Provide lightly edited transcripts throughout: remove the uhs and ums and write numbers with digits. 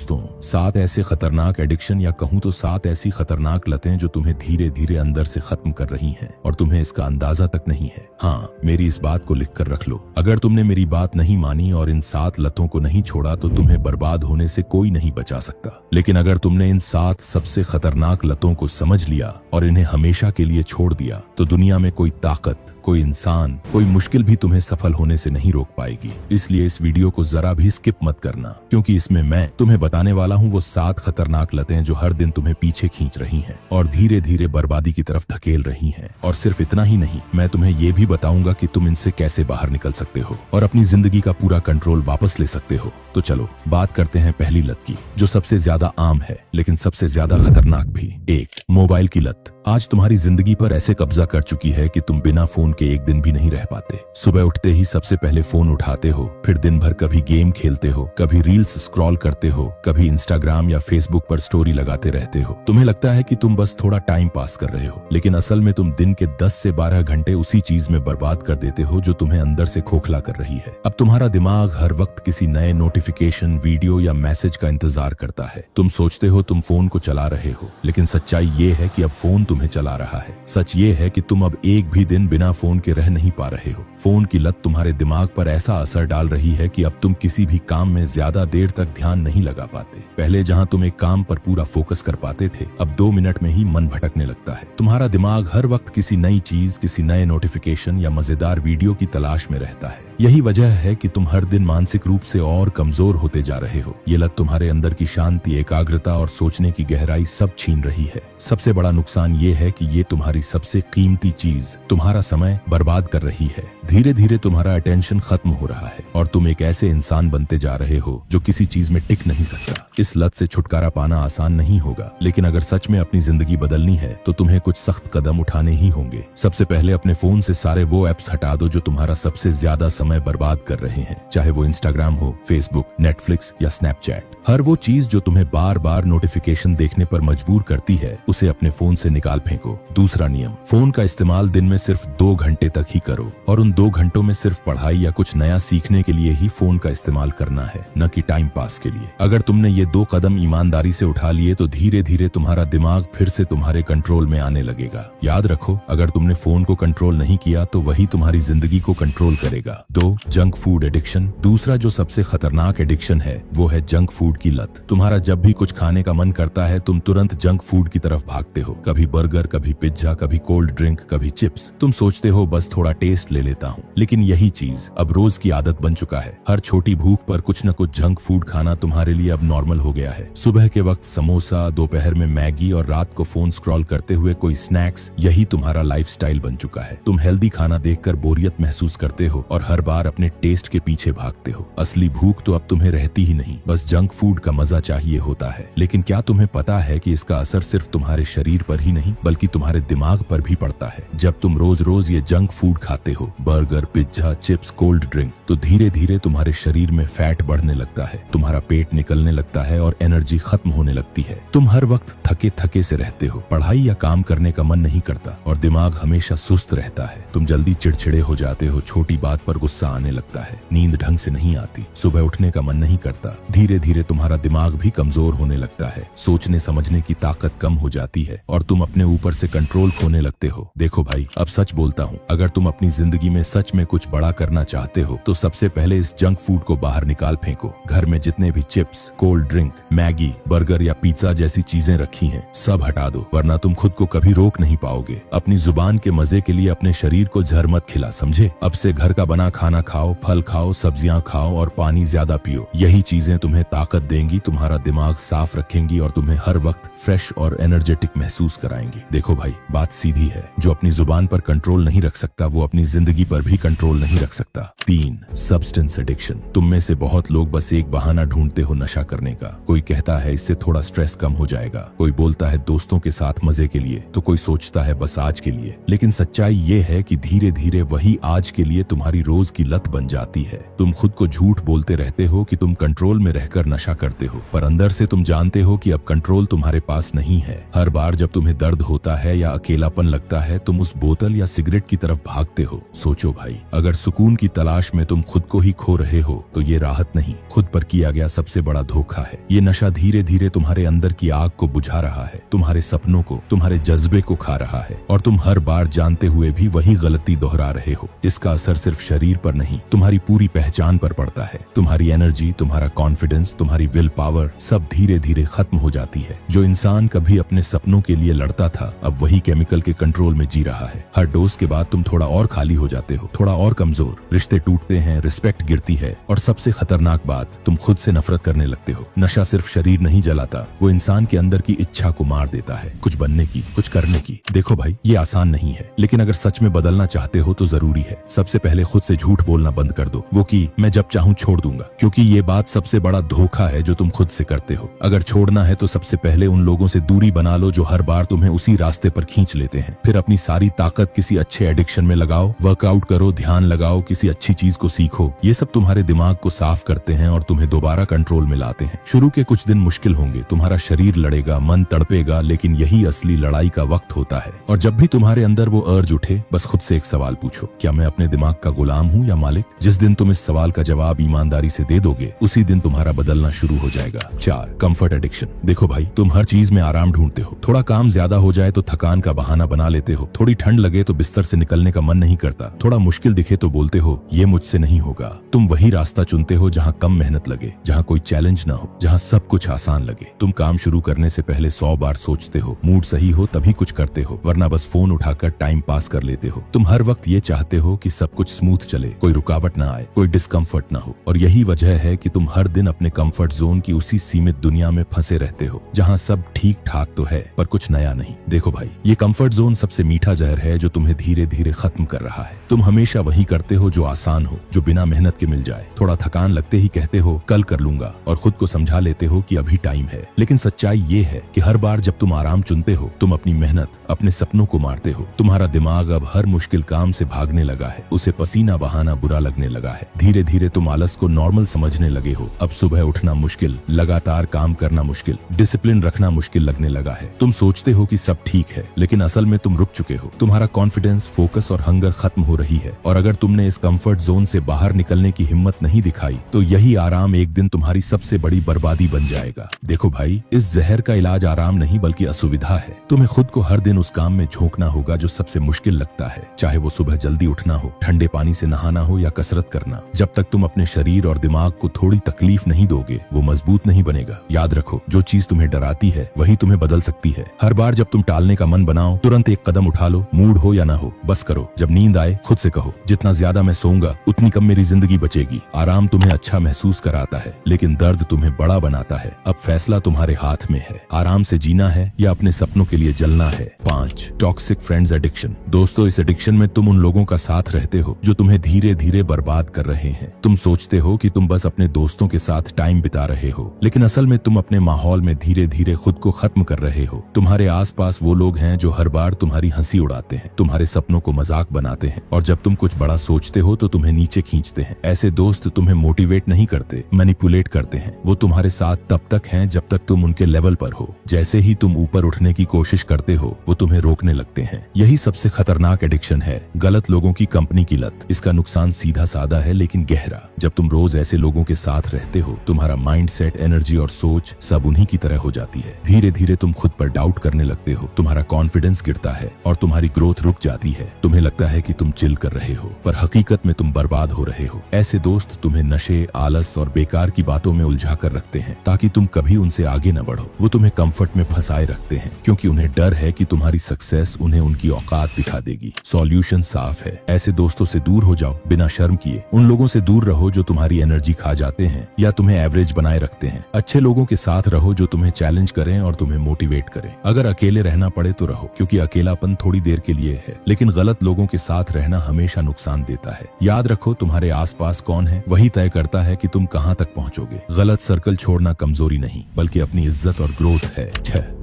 दोस्तों, 7 ऐसे खतरनाक एडिक्शन या कहूं तो 7 ऐसी खतरनाक लतें जो तुम्हें धीरे धीरे अंदर से खत्म कर रही हैं और तुम्हें इसका अंदाजा तक नहीं है। हाँ, मेरी इस बात को लिख कर रख लो। अगर तुमने मेरी बात नहीं मानी और इन 7 लतों को नहीं छोड़ा तो तुम्हें बर्बाद होने से कोई नहीं बचा सकता। लेकिन अगर तुमने इन 7 सबसे खतरनाक लतों को समझ लिया और इन्हें हमेशा के लिए छोड़ दिया तो दुनिया में कोई ताकत, कोई इंसान, कोई मुश्किल भी तुम्हें सफल होने से नहीं रोक पाएगी। इसलिए इस वीडियो को जरा भी स्किप मत करना, क्योंकि इसमें मैं तुम्हें बताने वाला हूं वो 7 खतरनाक लतें जो हर दिन तुम्हें पीछे खींच रही हैं और धीरे धीरे बर्बादी की तरफ धकेल रही हैं। और सिर्फ इतना ही नहीं, मैं तुम्हें ये भी बताऊंगा कि तुम इनसे कैसे बाहर निकल सकते हो और अपनी जिंदगी का पूरा कंट्रोल वापस ले सकते हो। तो चलो बात करते हैं पहली लत की, जो सबसे ज्यादा आम है लेकिन सबसे ज्यादा खतरनाक भी। 1, मोबाइल की लत। आज तुम्हारी जिंदगी पर ऐसे कब्जा कर चुकी है कि तुम बिना फोन के एक दिन भी नहीं रह पाते। सुबह उठते ही सबसे पहले फोन उठाते हो, फिर दिन भर कभी गेम खेलते हो, कभी रील्स स्क्रॉल करते हो, कभी इंस्टाग्राम या फेसबुक पर स्टोरी लगाते रहते हो। तुम्हें लगता है कि तुम बस थोड़ा टाइम पास कर रहे हो, लेकिन असल में तुम दिन के 10 से 12 घंटे उसी चीज में बर्बाद कर देते हो जो तुम्हें अंदर से खोखला कर रही है। अब तुम्हारा दिमाग हर वक्त किसी नए नोटिफिकेशन, वीडियो या मैसेज का इंतजार करता है। तुम सोचते हो तुम फोन को चला रहे हो, लेकिन सच्चाई ये है कि अब फोन तुम्हें चला रहा है। सच ये है कि तुम अब एक भी दिन बिना फोन के रह नहीं पा रहे हो। फोन की लत तुम्हारे दिमाग पर ऐसा असर डाल रही है कि अब तुम किसी भी काम में ज्यादा देर तक ध्यान नहीं लगा पाते। पहले जहां तुम एक काम पर पूरा फोकस कर पाते थे, अब 2 मिनट में ही मन भटकने लगता है। तुम्हारा दिमाग हर वक्त किसी नई चीज, किसी नए नोटिफिकेशन या मजेदार वीडियो की तलाश में रहता है। यही वजह है कि तुम हर दिन मानसिक रूप से और कमजोर होते जा रहे हो। ये लत तुम्हारे अंदर की शांति, एकाग्रता और सोचने की गहराई सब छीन रही है। सबसे बड़ा नुकसान ये है कि ये तुम्हारी सबसे कीमती चीज, तुम्हारा समय, बर्बाद कर रही है। धीरे धीरे तुम्हारा अटेंशन खत्म हो रहा है और तुम एक ऐसे इंसान बनते जा रहे हो जो किसी चीज में टिक नहीं सकता। इस लत से छुटकारा पाना आसान नहीं होगा, लेकिन अगर सच में अपनी जिंदगी बदलनी है तो तुम्हें कुछ सख्त कदम उठाने ही होंगे। सबसे पहले अपने फोन से सारे वो ऐप्स हटा दो जो तुम्हारा सबसे ज्यादा समय बर्बाद कर रहे हैं, चाहे वो इंस्टाग्राम हो, फेसबुक, नेटफ्लिक्स या स्नैपचैट। हर वो चीज जो तुम्हें बार बार नोटिफिकेशन देखने पर मजबूर करती है, उसे अपने फोन से निकाल फेंको। दूसरा नियम, फोन का इस्तेमाल दिन में सिर्फ 2 घंटे तक ही करो और उन 2 घंटों में सिर्फ पढ़ाई या कुछ नया सीखने के लिए ही फोन का इस्तेमाल करना है, न कि टाइम पास के लिए। अगर तुमने ये 2 कदम ईमानदारी से उठा लिए तो धीरे धीरे तुम्हारा दिमाग फिर से तुम्हारे कंट्रोल में आने लगेगा। याद रखो, अगर तुमने फोन को कंट्रोल नहीं किया तो वही तुम्हारी जिंदगी को कंट्रोल करेगा। 2, जंक फूड एडिक्शन। दूसरा जो सबसे खतरनाक एडिक्शन है वो है जंक फूड की लत। तुम्हारा जब भी कुछ खाने का मन करता है तुम तुरंत जंक फूड की तरफ भागते हो। कभी बर्गर, कभी पिज्जा, कभी कोल्ड ड्रिंक, कभी चिप्स। तुम सोचते हो बस थोड़ा टेस्ट ले लेता हूँ, लेकिन यही चीज अब रोज की आदत बन चुका है। हर छोटी भूख पर कुछ न कुछ जंक फूड खाना तुम्हारे लिए अब नॉर्मल हो गया है। सुबह के वक्त समोसा, दोपहर में मैगी और रात को फोन स्क्रॉल करते हुए कोई स्नैक्स, यही तुम्हारा लाइफस्टाइल बन चुका है। तुम हेल्दी खाना देखकर बोरियत महसूस करते हो और हर बार अपने टेस्ट के पीछे भागते हो। असली भूख तो अब तुम्हें रहती ही नहीं, बस जंक फूड का मजा चाहिए होता है। लेकिन क्या तुम्हें पता है कि इसका असर सिर्फ तुम्हारे शरीर पर ही नहीं बल्कि तुम्हारे दिमाग पर भी पड़ता है। जब तुम रोज रोज ये जंक फूड खाते हो, burger, pizza, chips, cold drink, तो धीरे धीरे तुम्हारे शरीर में फैट बढ़ने लगता है, तुम्हारा पेट निकलने लगता है और एनर्जी खत्म होने लगती है। तुम हर वक्त थके थके से रहते हो, पढ़ाई या काम करने का मन नहीं करता और दिमाग हमेशा सुस्त रहता है। तुम जल्दी चिड़चिड़े हो जाते हो, छोटी बात पर गुस्सा आने लगता है, नींद ढंग से नहीं आती, सुबह उठने का मन नहीं करता। धीरे धीरे तुम्हारा दिमाग भी कमजोर होने लगता है, सोचने समझने की ताकत कम हो जाती है और तुम अपने ऊपर से कंट्रोल खोने लगते हो। देखो भाई, अब सच बोलता हूँ, अगर तुम अपनी जिंदगी में सच में कुछ बड़ा करना चाहते हो तो सबसे पहले इस जंक फूड को बाहर निकाल फेंको। घर में जितने भी chips, cold drink, Maggi, burger या पिज्जा जैसी चीजें रखी हैं, सब हटा दो, वरना तुम खुद को कभी रोक नहीं पाओगे। अपनी जुबान के मजे के लिए अपने शरीर को जहर मत खिला, समझे? अब से घर का बना खाना खाओ, फल खाओ, सब्जियां खाओ और पानी ज्यादा पियो। यही चीजें तुम्हें ताकत देंगी, तुम्हारा दिमाग साफ रखेंगी और तुम्हें हर वक्त फ्रेश और एनर्जेटिक महसूस कराएंगी। देखो भाई, बात सीधी है, जो अपनी जुबान पर कंट्रोल नहीं रख सकता वो अपनी जिंदगी पर भी कंट्रोल नहीं रख सकता। 3, सब्सटेंस एडिक्शन। तुम में से बहुत लोग बस एक बहाना ढूंढते हो नशा करने का। कोई कहता है इससे थोड़ा स्ट्रेस कम हो जाएगा, कोई बोलता है दोस्तों के साथ मजे के लिए, तो कोई सोचता है बस आज के लिए। लेकिन सच्चाई ये है कि धीरे धीरे वही आज के लिए तुम्हारी रोज की लत बन जाती है। तुम खुद को झूठ बोलते रहते हो कि तुम कंट्रोल में रहकर नशा करते हो, पर अंदर से तुम जानते हो कि अब कंट्रोल तुम्हारे पास नहीं है। हर बार जब तुम्हें दर्द होता है या अकेलापन लगता है, तुम उस बोतल या सिगरेट की तरफ भागते हो। सोचो भाई, अगर सुकून की तलाश में तुम खुद को ही खो रहे हो तो ये राहत नहीं, खुद पर किया गया सबसे बड़ा धोखा है। ये नशा धीरे धीरे तुम्हारे अंदर की आग को बुझा रहा है, तुम्हारे सपनों को, तुम्हारे जज्बे को खा रहा है, और तुम हर बार जानते हुए भी वही गलती दोहरा रहे हो। इसका असर सिर्फ शरीर पर नहीं, तुम्हारी पूरी पहचान पर पड़ता है। तुम्हारी एनर्जी, तुम्हारा कॉन्फिडेंस, तुम्हारी विल पावर सब धीरे धीरे खत्म हो जाती है। जो इंसान कभी अपने सपनों के लिए लड़ता था, अब वही केमिकल के कंट्रोल में जी रहा है। हर डोज के बाद तुम थोड़ा और खाली हो जाते हो, थोड़ा और कमजोर, रिश्ते टूटते हैं, रिस्पेक्ट गिरती है, और सबसे खतरनाक बात, तुम खुद से नफरत करने लगते हो। नशा सिर्फ शरीर नहीं जलाता, वो इंसान के अंदर की इच्छा को मार देता है, कुछ बनने की, कुछ करने की। देखो भाई, ये आसान नहीं है, लेकिन अगर सच में बदलना चाहते हो तो जरूरी है। सबसे पहले खुद से झूठ बोलना बंद कर दो, वो कि मैं जब चाहूं छोड़ दूंगा, क्योंकि ये बात सबसे बड़ा धोखा है जो तुम खुद से करते हो। अगर छोड़ना है तो सबसे पहले उन लोगों से दूरी बना लो जो हर बार तुम्हें उसी रास्ते पर खींच लेते हैं। फिर अपनी सारी ताकत किसी अच्छे एडिक्शन में लगाओ, वर्कआउट करो, ध्यान लगाओ, किसी अच्छी चीज को सीखो। ये सब तुम्हारे दिमाग को साफ करते हैं और तुम्हें दोबारा कंट्रोल में लाते हैं। शुरू के कुछ दिन मुश्किल होंगे, तुम्हारा शरीर लड़ेगा, मन तड़पेगा, लेकिन यही असली लड़ाई का वक्त होता है। और जब भी तुम्हारे अंदर वो अर्ज उठे, बस खुद से एक सवाल पूछो, क्या मैं अपने दिमाग का गुलाम हूँ या मालिक? जिस दिन तुम इस सवाल का जवाब ईमानदारी से दे दोगे, उसी दिन तुम्हारा बदलना शुरू हो जाएगा। 4, कंफर्ट एडिक्शन। देखो भाई, तुम हर चीज में आराम ढूंढते हो। थोड़ा काम ज्यादा हो जाए तो थकान का बहाना बना लेते हो, थोड़ी ठंड लगे तो बिस्तर से निकलने का मन नहीं करता, थोड़ा मुश्किल दिखे तो बोलते हो ये मुझसे नहीं होगा। तुम वही रास्ता चुनते हो जहाँ कम मेहनत लगे, जहाँ कोई चैलेंज ना हो, जहाँ सब कुछ आसान लगे। तुम काम शुरू करने से पहले 100 बार सोचते हो, मूड सही हो तभी कुछ करते हो, वरना बस फोन उठाकर टाइम पास कर लेते हो। तुम हर वक्त ये चाहते हो कि सब कुछ स्मूथ चले, कोई रुकावट ना आए, कोई डिस्कम्फर्ट ना हो, और यही वजह है कि तुम हर दिन अपने कंफर्ट जोन की उसी सीमित दुनिया में फंसे रहते हो, जहाँ सब ठीक ठाक तो है पर कुछ नया नहीं। देखो भाई, ये कंफर्ट जोन सबसे मीठा जहर है जो तुम्हें धीरे धीरे खत्म कर रहा है। तुम हमेशा वही करते हो जो आसान हो, जो बिना मेहनत के मिल जाए। थोड़ा थकान लगते ही कहते हो कल कर लूंगा, और खुद को समझा लेते हो कि अभी टाइम है। लेकिन सच्चाई ये है कि हर बार जब तुम आराम चुनते हो, तुम अपनी मेहनत, अपने सपनों को मारते हो। तुम्हारा दिमाग अब हर मुश्किल काम से भागने लगा है, उसे पसीना बहाना बुरा लगने लगा है। धीरे धीरे तुम आलस को नॉर्मल समझने लगे हो। अब सुबह उठना मुश्किल, लगातार काम करना मुश्किल, डिसिप्लिन रखना मुश्किल लगने लगा है। तुम सोचते हो कि सब ठीक है, लेकिन असल में तुम रुक चुके हो। तुम्हारा कॉन्फिडेंस, फोकस और हंगर खत्म हो रही है। और अगर तुमने इस कंफर्ट जोन से बाहर निकलने की हिम्मत नहीं दिखाई, तो यही आराम एक दिन तुम्हारी सबसे बड़ी बर्बादी बन जाएगा। देखो भाई, इस जहर का इलाज आराम नहीं बल्कि असुविधा है। तुम्हें खुद को हर दिन उस काम में झोंकना होगा जो सबसे मुश्किल लगता है, चाहे वो सुबह जल्दी उठना हो, ठंडे पानी से नहाना हो या कसरत करना। जब तक तुम अपने शरीर और दिमाग को थोड़ी तकलीफ नहीं दोगे, वो मजबूत नहीं बनेगा। याद रखो, जो चीज तुम्हें डराती है वही तुम्हें बदल सकती है। हर बार जब तुम टालने का मन बनाओ, तुरंत एक कदम उठा लो, मूड हो या ना हो, बस करो। जब नींद आए, खुद से कहो, जितना ज्यादा मैं सोऊंगा उतनी कम मेरी जिंदगी बचेगी। आराम तुम्हें अच्छा महसूस कराता है, लेकिन दर्द तुम्हें बड़ा बनाता है। अब फैसला तुम्हारे हाथ में है, आराम से जीना है या अपने सपनों के लिए जलना है। 5, टॉक्सिक फ्रेंड्स एडिक्शन। दोस्तों, इस एडिक्शन में तुम उन लोगों का साथ रहते हो जो तुम्हें धीरे धीरे बर्बाद कर रहे हैं। तुम सोचते हो कि तुम बस अपने दोस्तों के साथ टाइम बिता रहे हो, लेकिन असल में तुम अपने माहौल में धीरे धीरे खुद को खत्म कर रहे हो। तुम्हारे आसपास वो लोग हैं जो हर बार तुम्हारी हंसी उड़ाते हैं, तुम्हारे सपनों को मजाक बनाते हैं, और जब तुम कुछ बड़ा सोचते हो तो तुम्हें नीचे खींचते हैं। ऐसे दोस्त तुम्हें मोटिवेट नहीं करते, मैनिपुलेट करते हैं। वो तुम्हारे साथ तब तक हैं जब तक तुम उनके लेवल पर हो। जैसे ही तुम ऊपर उठने की कोशिश करते हो, वो तुम्हें रोकने लगते हैं। यही सबसे खतरनाक एडिक्शन है, गलत लोगों की कंपनी की लत। इसका नुकसान सीधा साधा है लेकिन गहरा। जब तुम रोज ऐसे लोगों के साथ रहते हो, तुम्हारा माइंडसेट, एनर्जी और सोच सब उन्हीं की तरह हो जाती है। धीरे धीरे तुम खुद पर डाउट करने लगते हो, तुम्हारा कॉन्फिडेंस गिरता है और तुम्हारी ग्रोथ रुक जाती है। तुम्हें लगता है कि तुम चिल कर रहे हो, पर हकीकत में तुम बर्बाद हो रहे हो। ऐसे दोस्त तुम्हें नशे, आलस और बेकार की बातों में उलझा कर रखते हैं ताकि तुम कभी उनसे आगे न बढ़ो। वो तुम्हें कंफर्ट में फंसाए रखते हैं क्योंकि उन्हें डर है कि तुम्हारी सक्सेस उन्हें उनकी औकात दिखा देगी। सॉल्यूशन साफ है, ऐसे दोस्तों से दूर हो जाओ बिना शर्म किए। उन लोगों से दूर रहो जो तुम्हारी एनर्जी खा जाते हैं या तुम्हें एवरेज बनाए रखते हैं। अच्छे लोगों के साथ रहो जो तुम्हें चैलेंज करें और तुम्हें मोटिवेट करें। अगर अकेले रहना पड़े तो रहो, क्योंकि अकेलापन थोड़ी देर के लिए है, लेकिन गलत लोगों के साथ रहना हमेशा नुकसान देता है। याद रखो, तुम्हारे आसपास कौन है वही तय करता है कि तुम कहां तक पहुंचोगे। गलत सर्कल छोड़ना कमजोरी नहीं बल्कि अपनी इज्जत और ग्रोथ है।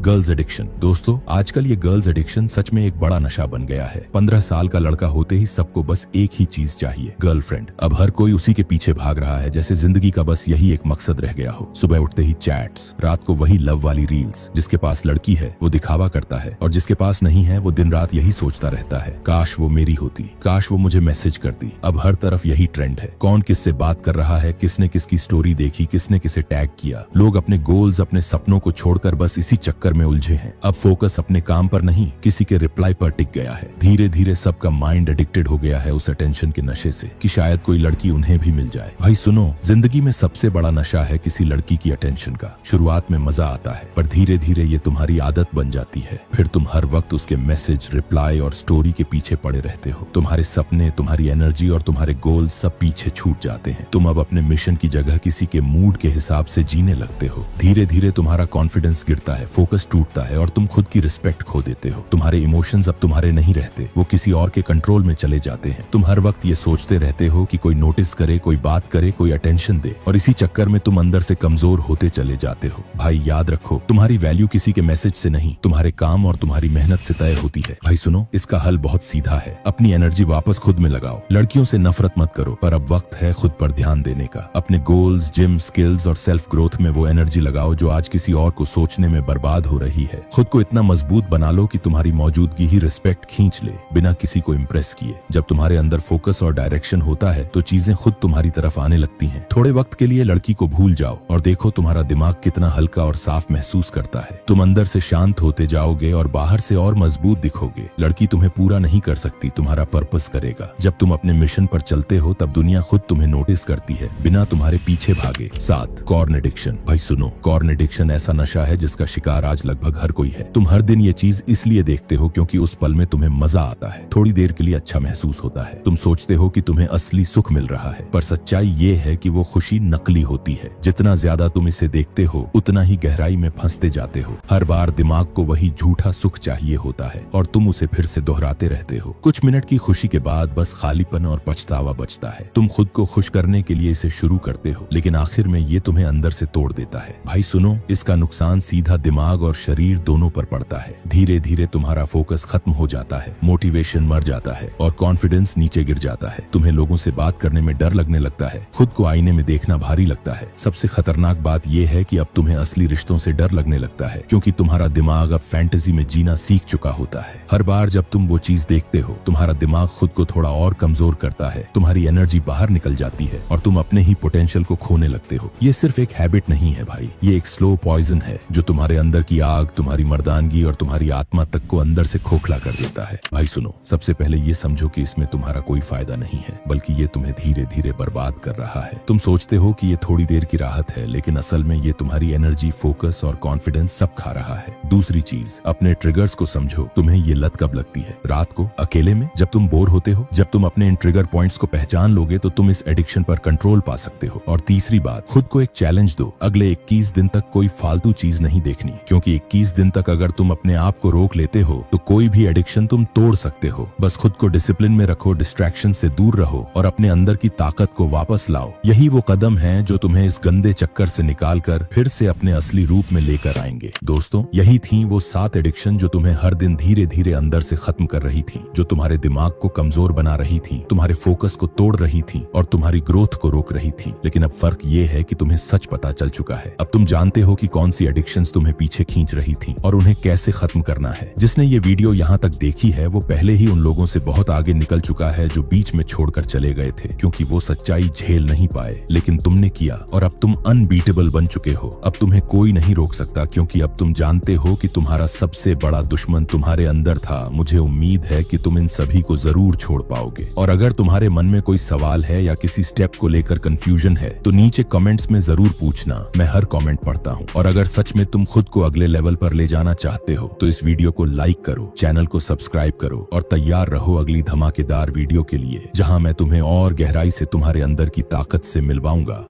Girls addiction. दोस्तों, आजकल ये गर्ल्स एडिक्शन सच में एक बड़ा नशा बन गया है। 15 साल का लड़का होते ही सबको बस एक ही चीज चाहिए, गर्लफ्रेंड। अब हर कोई उसी के पीछे भाग रहा है जैसे जिंदगी का बस यही एक मकसद रह गया हो। सुबह उठते ही चैट्स, रात को वही लव वाली रील्स। जिसके पास लड़की है वो दिखावा करता है और जिसके पास नहीं है वो दिन रात यही सोचता रहता है, काश वो मेरी होती, काश वो मुझे मैसेज करती। अब हर तरफ यही ट्रेंड है। कौन किससे बात कर रहा है, किसने किसकी स्टोरी देखी, किसने किसे टैग किया। लोग अपने गोल्स, अपने सपनों को छोड़कर बस इसी चक्कर में उलझे हैं। अब फोकस अपने काम पर नहीं, किसी के रिप्लाई पर टिक गया है। धीरे धीरे सबका माइंड एडिक्टेड हो गया है उस अटेंशन के नशे से कि शायद कोई लड़की उन्हें भी मिल जाए। भाई सुनो, जिंदगी में सबसे बड़ा नशा है किसी लड़की की अटेंशन का। शुरुआत में मजा आता है पर धीरे धीरे ये तुम्हारी आदत बन जाती है। फिर तुम हर वक्त उसके मैसेज, रिप्लाई और स्टोरी के पीछे पड़े रहते हो। तुम्हारे सपने, तुम्हारी एनर्जी और तुम्हारे गोल्स सब पीछे छूट जाते हैं। तुम अब अपने मिशन की जगह किसी के मूड के हिसाब से जीने लगते हो। धीरे धीरे तुम्हारा कॉन्फिडेंस गिरता है, फोकस टूटता है और तुम खुद की रिस्पेक्ट खो देते हो। तुम्हारे इमोशंस अब तुम्हारे नहीं रहते, वो किसी और के कंट्रोल में चले जाते हैं। तुम हर वक्त ये सोचते रहते हो कि कोई नोटिस करे, कोई बात करे, कोई अटेंशन दे, और इसी चक्कर में तुम अंदर से कमजोर होते चले जाते हो। भाई याद रखो, तुम्हारी वैल्यू किसी के मैसेज से नहीं, तुम्हारे काम और तुम्हारी मेहनत से तय होती है। भाई सुनो, इसका हल बहुत सीधा है। अपनी एनर्जी वापस खुद में लगाओ। लड़कियों से नफरत मत करो, पर अब वक्त है खुद पर ध्यान देने का। अपने गोल्स, जिम, स्किल्स और सेल्फ ग्रोथ में वो एनर्जी लगाओ जो आज किसी और को सोचने में बर्बाद हो रही है। खुद को इतना मजबूत बना लो कि तुम्हारी मौजूदगी ही रिस्पेक्ट खींच ले, बिना किसी को इम्प्रेस किए। जब तुम्हारे अंदर फोकस और डायरेक्शन होता है तो चीजें खुद तुम्हारी तरफ आने लगती हैं। थोड़े वक्त के लिए लड़की को भूल जाओ और देखो तुम्हारा दिमाग कितना हल्का और साफ महसूस करता है। तुम अंदर से शांत होते जाओगे और बाहर से और मजबूत दिखोगे। लड़की तुम्हें पूरा नहीं कर सकती, तुम्हारा पर्पस करेगा। जब तुम अपने मिशन पर चलते हो तब दुनिया खुद तुम्हें नोटिस करती है, बिना तुम्हारे पीछे भागे। 7, कॉर्न एडिक्शन। भाई सुनो, कॉर्न एडिक्शन ऐसा नशा है जिसका शिकार आज लगभग हर कोई है। तुम हर दिन ये चीज इसलिए देखते हो क्योंकि उस पल में तुम्हें मजा आता है, थोड़ी देर के लिए अच्छा महसूस होता है। तुम सोचते हो कि तुम्हें असली सुख मिल रहा है, पर सच्चाई ये है कि वो खुशी नकली होती है। जितना ज्यादा तुम इसे देखते हो उतना ही गहराई में फंसते जाते हो। हर बार दिमाग को वही झूठा सुख चाहिए होता है और तुम उसे फिर से दोहराते रहते हो। कुछ मिनट की खुशी के बाद बस खालीपन और पछतावा बचता है। तुम खुद को खुश करने के लिए इसे शुरू करते हो, लेकिन आखिर में ये तुम्हें अंदर से तोड़ देता है। भाई सुनो, इसका नुकसान सीधा दिमाग और शरीर दोनों पर पड़ता है। धीरे धीरे तुम्हारा फोकस खत्म हो जाता है, मोटिवेशन मर जाता है और कॉन्फिडेंस नीचे गिर जाता है। तुम्हें लोगों से बात करने में डर लगने लगता है, खुद को आईने में देखना भारी लगता है। सबसे खतरनाक बात यह है कि अब तुम्हें असली रिश्तों से डर लगने लगता है, क्योंकि तुम्हारा दिमाग अब फैंटेसी में जीना सीख चुका होता है। हर बार जब तुम वो चीज देखते हो, तुम्हारा दिमाग खुद को थोड़ा और कमजोर करता है, तुम्हारी एनर्जी बाहर निकल जाती है और तुम अपने ही पोटेंशियल को खोने लगते हो। ये सिर्फ एक हैबिट नहीं है भाई, ये एक स्लो पॉइजन है जो तुम्हारे अंदर की आग, तुम्हारी मर्दानगी और तुम्हारी आत्मा तक को अंदर से खोखला कर देता है। भाई सुनो, सबसे पहले ये समझो कि इसमें तुम्हारा कोई फायदा नहीं है, बल्कि ये तुम्हें धीरे धीरे बर्बाद कर रहा है। तुम सोचते हो कि ये थोड़ी देर की राहत है, लेकिन असल में ये तुम्हारी एनर्जी, फोकस और कॉन्फिडेंस सब खा रहा है। दूसरी चीज, अपने ट्रिगर्स को समझो। तुम्हें ये लत कब लगती है? रात को, अकेले में, जब तुम बोर होते हो? जब तुम अपने इन ट्रिगर पॉइंट्स को पहचान लोगे तो तुम इस एडिक्शन पर कंट्रोल पा सकते हो। और तीसरी बात, खुद को एक चैलेंज दो। अगले 21 दिन तक कोई फालतू चीज नहीं देखनी, क्योंकि 21 दिन तक अगर तुम अपने आप को रोक लेते हो तो कोई भी एडिक्शन तुम तोड़ सकते हो। बस खुद को डिसिप्लिन में रखो, डिस्ट्रैक्शन से दूर रहो और अपने अंदर की ताकत को वापस लाओ। यही वो कदम है जो तुम्हें इस गंदे चक्कर से निकालकर फिर से अपने असली रूप में लेकर आएंगे। दोस्तों, यही थी वो 7 एडिक्शन जो तुम्हें हर दिन धीरे धीरे अंदर से खत्म कर रही थी, जो तुम्हारे दिमाग को कमजोर बना रही थी, तुम्हारे फोकस को तोड़ रही थी और तुम्हारी ग्रोथ को रोक रही थी। लेकिन अब फर्क ये है कि तुम्हें सच पता चल चुका है। अब तुम जानते हो कि कौन सी एडिक्शंस तुम्हें पीछे खींच रही थी और उन्हें कैसे खत्म करना है। जिसने ये वीडियो यहाँ तक देखी है वो पहले ही उन लोगों से बहुत आगे निकल चुका है जो बीच में छोड़कर चले गए थे, क्योंकि वो सच्चाई झेल नहीं पाए। लेकिन तुमने किया और अब तुम अनबीटेबल बन चुके हो। अब तुम्हें कोई नहीं रोक सकता, क्योंकि अब तुम जानते हो कि तुम्हारा सबसे बड़ा दुश्मन तुम्हारे अंदर था। मुझे उम्मीद है कि तुम इन सभी को जरूर छोड़ पाओगे। और अगर तुम्हारे मन में कोई सवाल है या किसी स्टेप को लेकर कंफ्यूजन है तो नीचे कमेंट्स में जरूर पूछना, मैं हर कमेंट पढ़ता हूँ। और अगर सच में तुम खुद को अगले लेवल पर ले जाना चाहते हो तो इस वीडियो को लाइक करो, चैनल को सब्सक्राइब करो और तैयार रहो अगली धमाकेदार वीडियो के लिए, जहां मैं तुम्हें और गहराई से तुम्हारे अंदर की ताकत से मिलवाऊंगा।